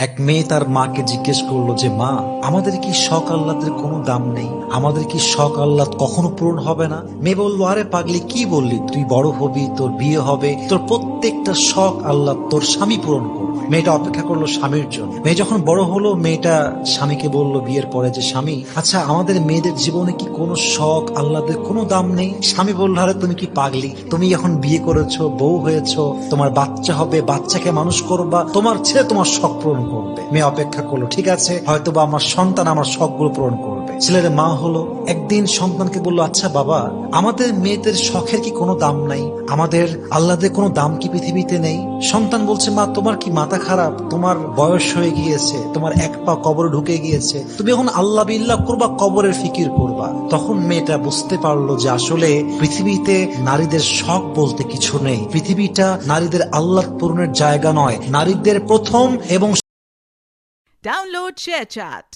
এক মেয়ে তার মাকে জিজ্ঞেস করলো যে মা, আমাদের কি শখ আহ্লাদের কোনো দাম নেই? আমাদের কি শখ আহ্লাদ কখনো পূরণ হবে না? মেয়ে বললো, আরে পাগলি, কি বললি? তুই বড় হবি, তোর বিয়ে হবে, তোর প্রত্যেকটা শখ আহ্লাদ তোর স্বামী পূরণ করবে। মেয়েটা অপেক্ষা করলো স্বামীর জন্য। মেয়ে যখন বড় হলো, মেয়েটা স্বামীকে বললো বিয়ের পরে যে স্বামী, আচ্ছা আমাদের মেয়েদের জীবনে কি কোনো শখ আহ্লাদের কোনো দাম নেই? স্বামী বললো, আরে তুমি কি পাগলি? তুমি এখন বিয়ে করেছো, বউ হয়েছো, তোমার বাচ্চা হবে, বাচ্চাকে মানুষ করবা, তোমার ছেলে তোমার শখ পূরণ করবে। মেয়ে অপেক্ষা করলো, ঠিক আছে, হয়তোবা আমার সন্তান আমার শখগুলো পূরণ করবে। ছেলের মা হলো, একদিন সন্তানকে বললো, আচ্ছা বাবা, আমাদের মেয়েদের শখের কি কোনো দাম নাই? আমাদের আল্লাদের কোনো দাম কি পৃথিবীতে নেই? সন্তান বলছে, মা তোমার কি মাথা খারাপ? তোমার বয়স হয়ে গিয়েছে, তোমার এক পা কবরে ঢুকে গিয়েছে, তুমি এখন আল্লাহ বিল্লাহ করবা, কবরের ফিকির করবা। তখন মেয়েটা বুঝতে পারলো যে আসলে পৃথিবীতে নারীদের শখ বলতে কিছু নেই। পৃথিবীটা নারীদের আল্লাহ পূরণের জায়গা নয়, নারীদের প্রথম এবং Download ShareChat.